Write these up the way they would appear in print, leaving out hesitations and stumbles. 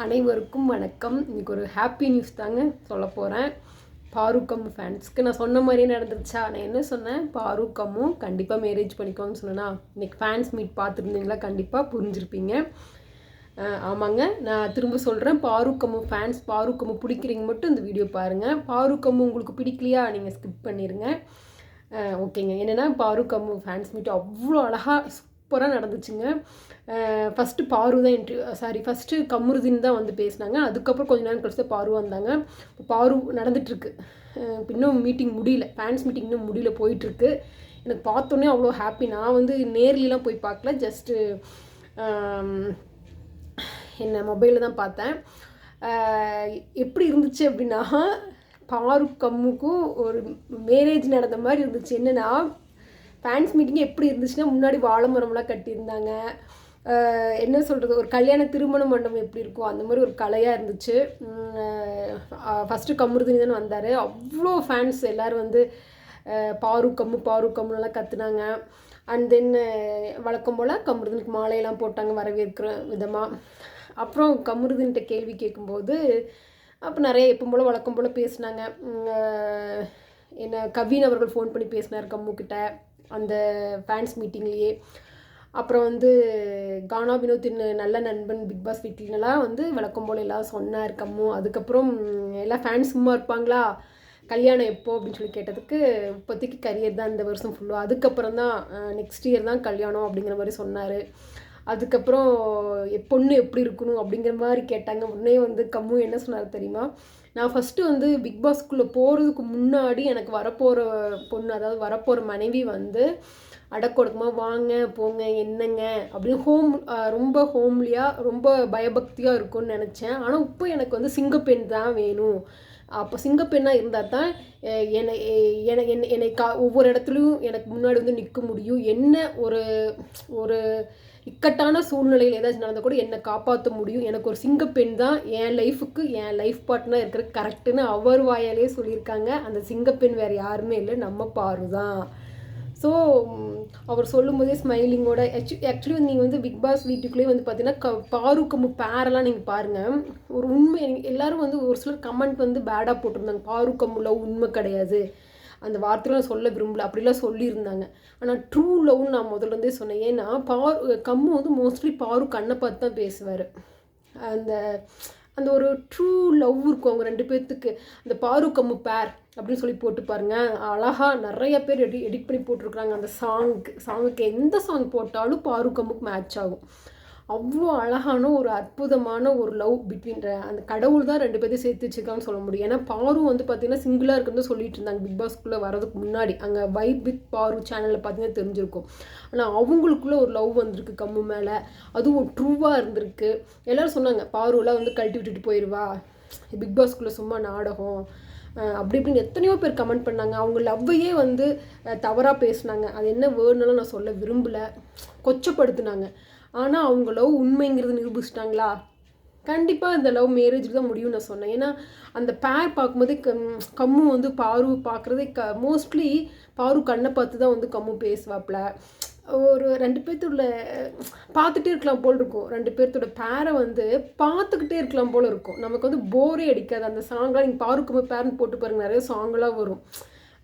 அனைவருக்கும் வணக்கம். இன்றைக்கி ஒரு ஹாப்பி நியூஸ் தாங்க சொல்ல போகிறேன். பாருக்கம் ஃபேன்ஸ்க்கு நான் சொன்ன மாதிரியே நடந்துருச்சா? நான் என்ன சொன்னேன்? பாருக்கமும் கண்டிப்பாக மேரேஜ் பண்ணிக்கோன்னு சொன்னேன்னா, இன்றைக்கி ஃபேன்ஸ் மீட் பார்த்துருந்தீங்களா? கண்டிப்பாக புரிஞ்சிருப்பீங்க. ஆமாங்க, நான் திரும்ப சொல்கிறேன். பாருக்கமும் ஃபேன்ஸ் பாருக்கமும் பிடிக்கிறீங்க மட்டும் இந்த வீடியோ பாருங்கள். பாருக்கமும் உங்களுக்கு பிடிக்கலையா நீங்கள் ஸ்கிப் பண்ணிடுங்க. ஓகேங்க. என்னென்னா பாருக்கம்மு ஃபேன்ஸ் மீட் அவ்வளோ அழகாக சூப்பராக நடந்துச்சுங்க. ஃபஸ்ட்டு பாரு தான் ஃபஸ்ட்டு கமருதீன் தான் வந்து பேசினாங்க. அதுக்கப்புறம் கொஞ்சம் நேரம் கழிச்சு தான் பாரு வந்தாங்க. இப்போ பாரு நடந்துகிட்ருக்கு. இன்னும் மீட்டிங் முடியல, ஃபேன்ஸ் மீட்டிங் இன்னும் முடியல, போயிட்டுருக்கு. எனக்கு பார்த்தோன்னே அவ்வளோ ஹாப்பி. நான் வந்து நேர்லாம் போய் பார்க்கல, ஜஸ்ட்டு என்ன மொபைலில் தான் பார்த்தேன். எப்படி இருந்துச்சு அப்படின்னா, பாருக்கம்முக்கும் ஒரு மேரேஜ் நடந்த மாதிரி இருந்துச்சு. என்னென்னா ஃபேன்ஸ் மீட்டிங் எப்படி இருந்துச்சுன்னா, முன்னாடி வாழை மரம்லாம் கட்டியிருந்தாங்க. என்ன சொல்கிறது, ஒரு கல்யாண திருமண மண்டபம் எப்படி இருக்கும் அந்த மாதிரி ஒரு கலையாக இருந்துச்சு. ஃபஸ்ட்டு கமருதீன் தானே வந்தார். அவ்வளோ ஃபேன்ஸ் எல்லோரும் வந்து பாருக்கம்முலாம் கற்றுனாங்க. அண்ட் தென் வழக்கம் போல் கமருதீனுக்கு மாலையெல்லாம் போட்டாங்க வரவேற்கிற விதமாக. அப்புறம் கமருதீன்கிட்ட கேள்வி கேட்கும்போது அப்போ நிறைய எப்போ போல் வழக்கம் போல் பேசினாங்க. என்ன கவின் அவர்கள் ஃபோன் பண்ணி பேசினார் கம்முக்கிட்ட அந்த ஃபேன்ஸ் மீட்டிங்லேயே. அப்புறம் வந்து கானா வினோத்தின் நல்ல நண்பன் பிக் பாஸ் வீட்டிலலாம் வந்து வழக்கம் போல் எல்லாம் சொன்னார் கம்மு. அதுக்கப்புறம் எல்லாம் ஃபேன்ஸ் சும்மா இருப்பாங்களா, கல்யாணம் எப்போ அப்படின்னு சொல்லி கேட்டதுக்கு, இப்போதைக்கு கரியர் தான் இந்த வருஷம் ஃபுல்லாக, அதுக்கப்புறம் தான் நெக்ஸ்ட் இயர் தான் கல்யாணம் அப்படிங்கிற மாதிரி சொன்னார். அதுக்கப்புறம் பொண்ணு எப்படி இருக்கணும் அப்படிங்கிற மாதிரி கேட்டாங்க. உடனே வந்து கம்மு என்ன சொன்னார் தெரியுமா? நான் ஃபஸ்ட்டு வந்து பிக் பாஸ்க்குள்ளே போகிறதுக்கு முன்னாடி எனக்கு வரப்போகிற பொண்ணு, அதாவது வரப்போகிற மனைவி வந்து அடக்கொடுக்கமாக வாங்க போங்க என்னங்க அப்படின்னு ரொம்ப ஹோம்லியாக ரொம்ப பயபக்தியாக இருக்கும்னு நினச்சேன். ஆனால் இப்போ எனக்கு வந்து சிங்கப்பெண் தான் வேணும். அப்போ சிங்கப்பெண்ணாக இருந்தால் தான் என்னை ஒவ்வொரு இடத்துலையும் எனக்கு முன்னாடி வந்து நிற்க முடியும். என்ன ஒரு ஒரு இக்கட்டான சூழ்நிலையில் ஏதாச்சும் நடந்தால் கூட என்னை காப்பாற்ற முடியும். எனக்கு ஒரு சிங்கப்பெண் தான் என் லைஃபுக்கு என் லைஃப் பார்ட்னர் இருக்கிற கரெக்டுன்னு அவர் வாயாலே சொல்லியிருக்காங்க. அந்த சிங்கப்பெண் வேறு யாருமே இல்லை, நம்ம பாரு தான். ஸோ அவர் சொல்லும்போதே ஸ்மைலிங்கோட ஆக்சுவலி நீங்கள் வந்து பிக் பாஸ் வீட்டுக்குள்ளேயே வந்து பார்த்தீங்கன்னா பாருக்கம்மு பேரெல்லாம் நீங்கள் பாருங்கள். ஒரு உண்மை எல்லோரும் வந்து ஒரு சிலர் கமெண்ட் வந்து பேடாக போட்டிருந்தாங்க. பாருக்கம்மு லவ் உண்மை கிடையாது, அந்த வார்த்தையெல்லாம் சொல்ல விரும்பல அப்படிலாம் சொல்லியிருந்தாங்க. ஆனால் ட்ரூ லவ்னு நான் முதல்லேருந்தே சொன்னேன். ஏன்னா கம்மு வந்து மோஸ்ட்லி பாரு கண்ணை பார்த்து தான் பேசுவார். அந்த அந்த ஒரு ட்ரூ லவ் இருக்கும் அவங்க ரெண்டு பேர்த்துக்கு. அந்த பாருக்கம்மு பேர் அப்படின்னு சொல்லி போட்டு பாருங்கள், அழகாக நிறைய பேர் எடிட் பண்ணி போட்டிருக்குறாங்க. அந்த சாங்குக்கு எந்த சாங் போட்டாலும் பாருக்கம்முக்கு மேட்ச் ஆகும். அவ்வளோ அழகான ஒரு அற்புதமான ஒரு லவ் பிட்வீன் அந்த கடவுள் தான் ரெண்டு பேர்த்தையும் சேர்த்து வச்சுருக்கான்னு சொல்ல முடியும். ஏன்னா பாரு வந்து பார்த்திங்கன்னா சிங்கிளாக இருக்குன்னு சொல்லிட்டு இருந்தாங்க பிக் பாஸ்க்குள்ளே வரதுக்கு முன்னாடி. அங்கே வைப் வித் பாரு சேனலில் பார்த்தீங்கன்னா தெரிஞ்சிருக்கும். ஆனால் அவங்களுக்குள்ளே ஒரு லவ் வந்திருக்கு கம்மு மேலே, அதுவும் ட்ரூவாக இருந்திருக்கு. எல்லோரும் சொன்னாங்க பாருலாம் வந்து கழட்டி விட்டுட்டு போயிடுவா, பிக் பாஸ்க்குள்ளே சும்மா நாடகம் அப்படி இப்படின்னு எத்தனையோ பேர் கமெண்ட் பண்ணாங்க. அவங்க லவ்வையே வந்து தவறாக பேசினாங்க. அது என்ன வேர்டுனாலும் நான் சொல்ல விரும்பலை, கொச்சப்படுத்தினாங்க. ஆனால் அவங்க லவ் உண்மைங்கிறது நிரூபிச்சிட்டாங்களா? கண்டிப்பாக இந்த லவ் மேரேஜுக்கு தான் முடியும்னு நான் சொன்னேன். ஏன்னா அந்த பேர் பார்க்கும்போதே கம்மு வந்து பாரு பார்க்குறதே மோஸ்ட்லி பாரு கண்ணை பார்த்து தான் வந்து கம்மு பேசுவாப்புல. ஒரு ரெண்டு பேர்த்தோட பார்த்துட்டே இருக்கலாம் போல் இருக்கும். ரெண்டு பேர்த்தோட பேரை வந்து பார்த்துக்கிட்டே இருக்கலாம் போல் இருக்கும். நமக்கு வந்து போரே அடிக்காது. அந்த சாங்லாம் நீங்கள் பாருக்கம்மு பேர்னு போட்டு பாருங்கள், நிறைய சாங்கெலாம் வரும்.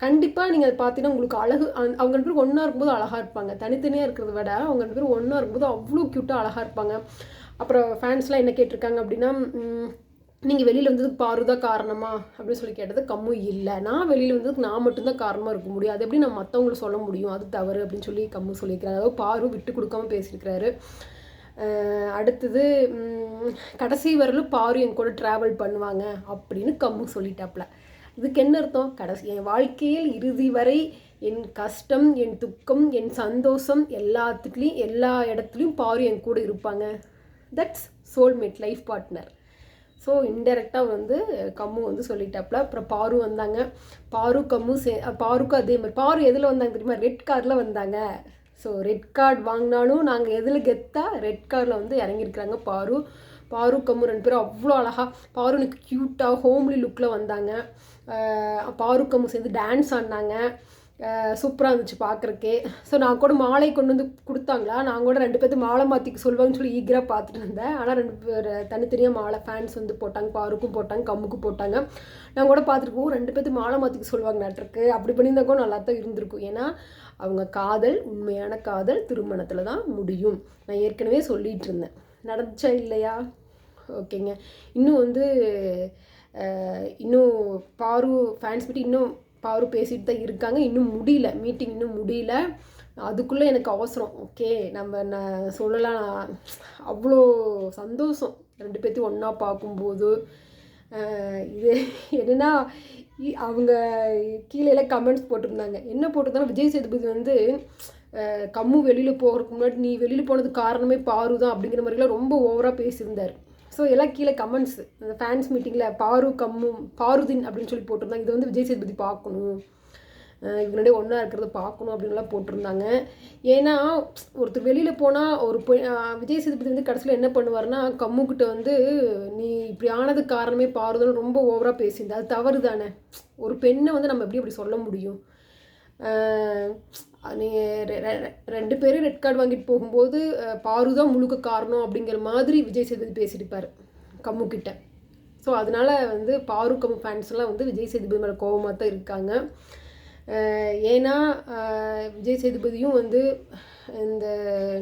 கண்டிப்பாக நீங்கள் அதை பார்த்தீங்கன்னா உங்களுக்கு அழகு. அவங்க ரெண்டு பேரும் ஒன்றா இருக்கும்போது அழகாக இருப்பாங்க. தனித்தனியாக இருக்கிறத விட அவங்க ரெண்டு பேரும் ஒன்றா இருக்கும்போது அவ்வளோ க்யூட்டாக அழகாக இருப்பாங்க. அப்புறம் ஃபேன்ஸ்லாம் என்ன கேட்டிருக்காங்க அப்படின்னா, நீங்கள் வெளியில் வந்ததுக்கு பாரு தான் காரணமா அப்படின்னு சொல்லி கேட்டது கம்மு இல்லை, நான் வெளியில் வந்ததுக்கு நான் மட்டும்தான் காரணமாக இருக்க முடியும், அது எப்படி நான் மற்றவங்களை சொல்ல முடியும், அது தவறு அப்படின்னு சொல்லி கம்மு சொல்லியிருக்கிறாரு. அதாவது பாரு விட்டு கொடுக்காமல் பேசியிருக்கிறாரு. அடுத்தது கடைசி வரலும் பாரு என் கூட ட்ராவல் பண்ணுவாங்க அப்படின்னு கம்மு சொல்லிட்டாப்புல. இதுக்கு என்ன அர்த்தம்? என் வாழ்க்கையில் இறுதி வரை என் கஷ்டம் என் துக்கம் என் சந்தோஷம் எல்லாத்துலேயும் எல்லா இடத்துலையும் பாரு என் கூட இருப்பாங்க. That's soulmate life partner. So இன்டெரக்டாக வந்து கம்மு வந்து சொல்லிட்டாப்புல. அப்புறம் பாரு வந்தாங்க. பாரு கம்மு பாருக்கும் அதே மாதிரி. பாரு எதில் வந்தாங்க தெரியுமா? ரெட் கார்டில் வந்தாங்க. ஸோ ரெட் கார்டு வாங்கினாலும் நாங்கள் எதில் கெத்தாக ரெட் கார்டில் வந்து இறங்கியிருக்கிறாங்க பாரு கம்மு ரெண்டு பேரும் அவ்வளோ அழகாக. பாரு எனக்கு க்யூட்டாக ஹோம்லி லுக்கில் வந்தாங்க. பாரு கம்மு சேர்ந்து டான்ஸ் ஆடினாங்க. சூப்பராக இருந்துச்சு பார்க்குறக்கே. ஸோ நான் கூட மாலை கொண்டு வந்து கொடுத்தாங்களா, நான் கூட 2 பேர்த்து மாலை மாற்றிக்க சொல்லுவாங்கன்னு சொல்லி ஈகராக பார்த்துட்டு இருந்தேன். ஆனால் 2 பேர் தனித்தனியாக மாலை ஃபேன்ஸ் வந்து போட்டாங்க, பாருக்கும் போட்டாங்க, கம்முக்கும் போட்டாங்க. நான் கூட பார்த்துட்டு 2 பேர்த்து மாலை மாற்றிக்க சொல்லுவாங்க நாட்டிருக்கு, அப்படி பண்ணியிருந்தா கூட நல்லா தான் இருந்திருக்கும். ஏன்னா அவங்க காதல், உண்மையான காதல் திருமணத்தில் தான் முடியும். நான் ஏற்கனவே சொல்லிகிட்டு இருந்தேன், நடந்துச்சா இல்லையா? ஓகேங்க. இன்னும் வந்து இன்னும் பாரு ஃபேன்ஸ் மீட்டிங் இன்னும் பாரு பேசிட்டு தான் இருக்காங்க. இன்னும் முடியல, மீட்டிங் இன்னும் முடியல. அதுக்குள்ளே எனக்கு அவசரம். ஓகே, நான் சொல்லலாம். அவ்வளோ சந்தோஷம் 2 பேர்த்தையும் ஒன்றா பார்க்கும்போது. இது என்னென்னா, அவங்க கீழே கமெண்ட்ஸ் போட்டிருந்தாங்க. என்ன போட்டிருந்தாலும் விஜய் சேதுபதி வந்து கம்மு வெளியில் போகிறதுக்கு முன்னாடி நீ வெளியில் போனதுக்கு காரணமே பாரு தான் அப்படிங்கிற மாதிரிலாம் ரொம்ப ஓவராக பேசியிருந்தார். ஸோ எல்லாம் கீழே கமெண்ட்ஸ், அந்த ஃபேன்ஸ் மீட்டிங்கில் பாரு கம்மு பாருதின் அப்படின்னு சொல்லி போட்டிருந்தாங்க. இது வந்து விஜய் சேதுபதி பார்க்கணும், இவனுடைய ஒன்றா இருக்கிறத பார்க்கணும் அப்படின்லாம் போட்டிருந்தாங்க. ஏன்னா ஒருத்தர் வெளியில் போனால் ஒரு விஜய் சேதுபதி வந்து கடைசியில் என்ன பண்ணுவார்னா, கம்முக்கிட்ட வந்து நீ இப்படி ஆனதுக்கு காரணமே பாருதுன்னு ரொம்ப ஓவராக பேசியிருந்தேன். அது தவறு தானே. ஒரு பெண்ணை வந்து நம்ம எப்படி அப்படி சொல்ல முடியும்? நீங்கள் 2 பேரும் ரெட் கார்டு வாங்கிட்டு போகும்போது பாரு தான் முழுக்க காரணம் அப்படிங்கிற மாதிரி விஜய் சேதுபதி பேசியிருப்பார் கம்முக்கிட்ட. ஸோ அதனால் வந்து பாரு கம்மு ஃபேன்ஸ்லாம் வந்து விஜய் சேதுபதி மேலே கோபமாக தான் இருக்காங்க. ஏன்னா விஜய் சேதுபதியும் வந்து இந்த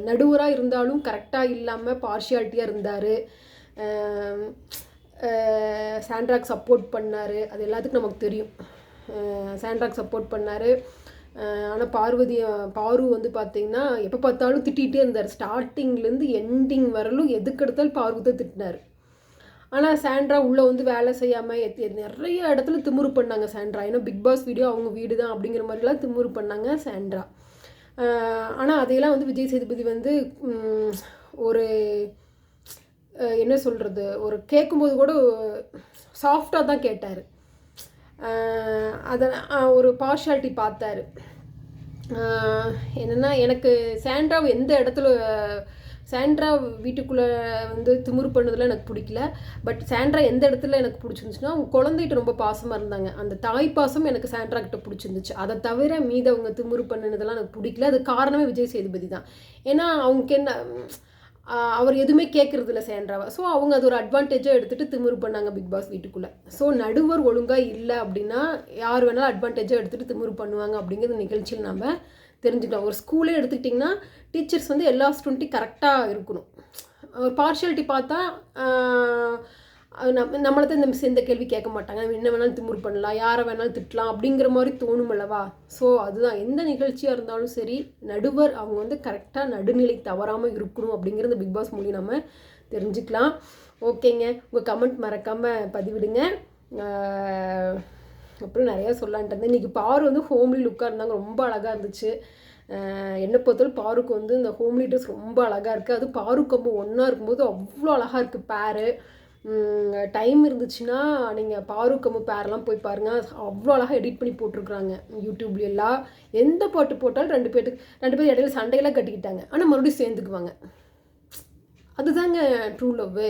நடுவராக இருந்தாலும் கரெக்டாக இல்லாமல் பார்ஷியாலிட்டியாக இருந்தார். சாண்ட்ராக்கு சப்போர்ட் பண்ணார், அது எல்லாத்துக்கும் நமக்கு தெரியும். சாண்ட்ராக்கு சப்போர்ட் பண்ணார். ஆனால் பாரு வந்து பார்த்திங்கன்னா எப்போ பார்த்தாலும் திட்டிகிட்டே இருந்தார். ஸ்டார்டிங்லேருந்து எண்டிங் வரலும் எதுக்கெடுத்தாலும் பாரு தான் திட்டினார். ஆனால் சாண்ட்ரா உள்ளே வந்து வேலை செய்யாமல் நிறைய இடத்துல திமுரு பண்ணாங்க சாண்ட்ரா. ஏன்னா பிக் பாஸ் வீடியோ அவங்க வீடு தான் அப்படிங்கிற மாதிரிலாம் திமுரு பண்ணாங்க சாண்ட்ரா. ஆனால் அதையெல்லாம் வந்து விஜய் சேதுபதி வந்து ஒரு என்ன சொல்கிறது, ஒரு கேட்கும்போது கூட சாஃப்டாக தான் கேட்டார். அதை ஒரு பார்ஷாலிட்டி பார்த்தார். என்னென்னா, எனக்கு சாண்ட்ராவை எந்த இடத்துல சாண்ட்ரா வீட்டுக்குள்ளே வந்து திமுரு பண்ணதில் எனக்கு பிடிக்கல. பட் சாண்ட்ரா எந்த இடத்துல எனக்கு பிடிச்சிருந்துச்சுன்னா, அவங்க குழந்தைகிட்ட ரொம்ப பாசமாக இருந்தாங்க. அந்த தாய் பாசம் எனக்கு சாண்ட்ரா கிட்ட பிடிச்சிருந்துச்சு. அதை தவிர மீது அவங்க திமுரு பண்ணினதெல்லாம் எனக்கு பிடிக்கல. அது காரணமே விஜய் சேதுபதி தான். ஏன்னா அவங்களுக்கு என்ன, அவர் எதுவுமே கேட்குறதில்ல சாண்ட்ராவை. ஸோ அவங்க அது ஒரு அட்வான்டேஜாக எடுத்துகிட்டு திமுரு பண்ணாங்க பிக் பாஸ் வீட்டுக்குள்ளே. ஸோ நடுவர் ஒழுங்காக இல்லை அப்படின்னா யார் வேணாலும் அட்வான்டேஜாக எடுத்துகிட்டு திமுரு பண்ணுவாங்க அப்படிங்கிற நிகழ்ச்சியில் நம்ம தெரிஞ்சுக்கலாம். ஒரு ஸ்கூலே எடுத்துக்கிட்டிங்கன்னா டீச்சர்ஸ் வந்து எல்லா ஸ்டூடெண்ட்டையும் கரெக்டாக இருக்கணும். ஒரு பார்ஷியாலிட்டி பார்த்தா நம்மளை தான் இந்த மிஸ் எந்த கேள்வி கேட்க மாட்டாங்க, நம்ம என்ன வேணாலும் திமுரு பண்ணலாம், யாரை வேணாலும் திட்டலாம் அப்படிங்கிற மாதிரி தோணும் அல்லவா. ஸோ அதுதான் எந்த நிகழ்ச்சியாக இருந்தாலும் சரி, நடுவர் அவங்க வந்து கரெக்டாக நடுநிலை தவறாமல் இருக்கணும் அப்படிங்கிறது பிக் பாஸ் மூலியம் நம்ம தெரிஞ்சுக்கலாம். ஓகேங்க, உங்கள் கமெண்ட் மறக்காமல் பதிவிடுங்க. அப்புறம் நிறையா சொல்லலான்ட்டு இருந்தேன். இன்றைக்கி பாரு வந்து ஹோம்லி லுக்காக இருந்தாங்க, ரொம்ப அழகாக இருந்துச்சு. என்னை பொறுத்தவரை பாருக்கு வந்து இந்த ஹோம்லி ட்ரெஸ் ரொம்ப அழகாக இருக்குது. அது பாரு கம்பு ஒன்றா இருக்கும்போது அவ்வளோ அழகாக இருக்குது பேரு. டைம் இருந்துச்சுன்னா நீங்கள் பாரு கம்மு பேரெலாம் போய் பாருங்கள், அவ்வளோ அழகாக எடிட் பண்ணி போட்டிருக்குறாங்க யூடியூப்லாம். எந்த பாட்டு போட்டாலும் 2 பேர் இடையில சண்டையெல்லாம் கட்டிக்கிட்டாங்க, ஆனால் மறுபடியும் சேர்ந்துக்குவாங்க. அதுதாங்க ட்ரூ லவ்.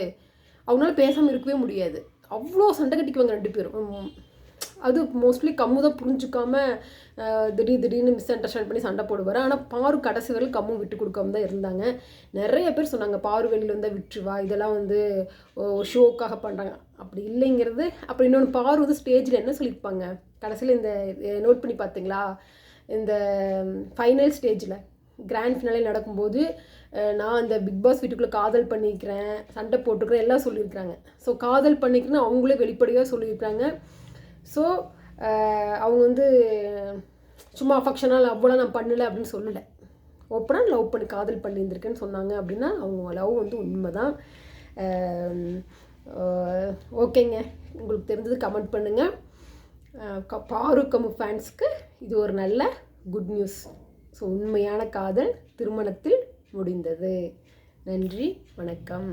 அவங்களால பேசாமல் இருக்கவே முடியாது, அவ்வளோ சண்டை கட்டிக்குவாங்க 2 பேரும். அது மோஸ்ட்லி கம்மு தான் புரிஞ்சுக்காமல் திடீர்னு மிஸ் அண்டர்ஸ்டாண்ட் பண்ணி சண்டை போடுவார். ஆனால் பாரு கடைசி வரையில் கம்மு விட்டு கொடுக்காம தான் இருந்தாங்க. நிறைய பேர் சொன்னாங்க பாரு வெளியில் வந்தால் விட்டுருவா, இதெல்லாம் வந்து ஷோக்காக பண்ணுறாங்க. அப்படி இல்லைங்கிறது. அப்புறம் இன்னொன்று, பாரு வந்து ஸ்டேஜில் என்ன சொல்லியிருப்பாங்க கடைசியில், இந்த நோட் பண்ணி பார்த்தீங்களா, இந்த ஃபைனல் ஸ்டேஜில் கிராண்ட் ஃபினாலே நடக்கும்போது நான் அந்த பிக் பாஸ் வீட்டுக்குள்ளே காதல் பண்ணிக்கிறேன், சண்டை போட்டுக்கிறேன் எல்லாம் சொல்லியிருக்கிறாங்க. ஸோ காதல் பண்ணிக்கிறேன்னு அவங்களே வெளிப்படையாக சொல்லியிருக்கிறாங்க. ஸோ அவங்க வந்து சும்மா அஃபெக்ஷனாக லவ்லாம் நான் பண்ணலை அப்படின்னு சொல்லலை, ஓப்பனாக லவ் பண்ணி காதல் பண்ணியிருந்திருக்கேன்னு சொன்னாங்க. அப்படின்னா அவங்க லவ் வந்து உண்மை தான். ஓகேங்க, உங்களுக்கு தெரிஞ்சது கமெண்ட் பண்ணுங்கள். பாரு கம்மு ஃபேன்ஸ்க்கு இது ஒரு நல்ல குட் நியூஸ். ஸோ உண்மையான காதல் திருமணத்தில் முடிந்தது. நன்றி, வணக்கம்.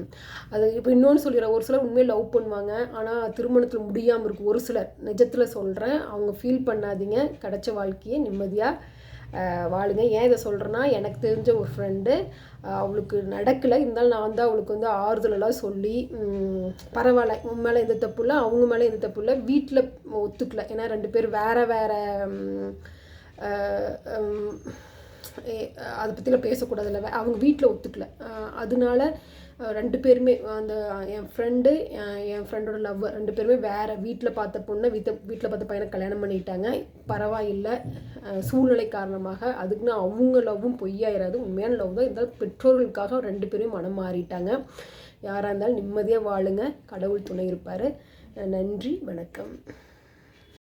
அது இப்போ இன்னொன்று சொல்லிடுறேன், ஒரு சிலர் உண்மையாக லவ் பண்ணுவாங்க, ஆனால் திருமணத்தில் முடியாமல் இருக்கும். ஒரு சிலர் நிஜத்தில் சொல்கிறேன், அவங்க ஃபீல் பண்ணாதீங்க, கிடைச்ச வாழ்க்கையை நிம்மதியாக வாழுங்க. ஏன் இதை சொல்கிறேன்னா, எனக்கு தெரிஞ்ச ஒரு ஃப்ரெண்டு, அவளுக்கு நடக்கலை, இருந்தாலும் நான் தான் அவளுக்கு வந்து ஆறுதலெல்லாம் சொல்லி பரவாயில்ல, உன் மேலே எந்த தப்பு இல்லை, அவங்க மேலே எந்த தப்பு இல்லை, வீட்டில் ஒத்துக்கல. ஏன்னா 2 பேர் வேறு அதை பற்றிலாம் பேசக்கூடாதுல்ல, அவங்க வீட்டில் ஒத்துக்கல. அதனால 2 பேருமே அந்த என் ஃப்ரெண்டோட லவ்வர் 2 பேருமே வேறு வீட்டில் பார்த்த பொண்ணை வீட்டில் பார்த்த பையனை கல்யாணம் பண்ணிட்டாங்க. பரவாயில்லை, சூழ்நிலை காரணமாக. அதுக்குன்னு அவங்க லவ்வும் பொய்யாயிராது, உண்மையான லவ் தான். இருந்தாலும் பெற்றோர்களுக்காக 2 பேரும் மனம் மாறிட்டாங்க. யாராக இருந்தாலும் நிம்மதியாக வாழுங்க, கடவுள் துணை இருப்பார். நன்றி, வணக்கம்.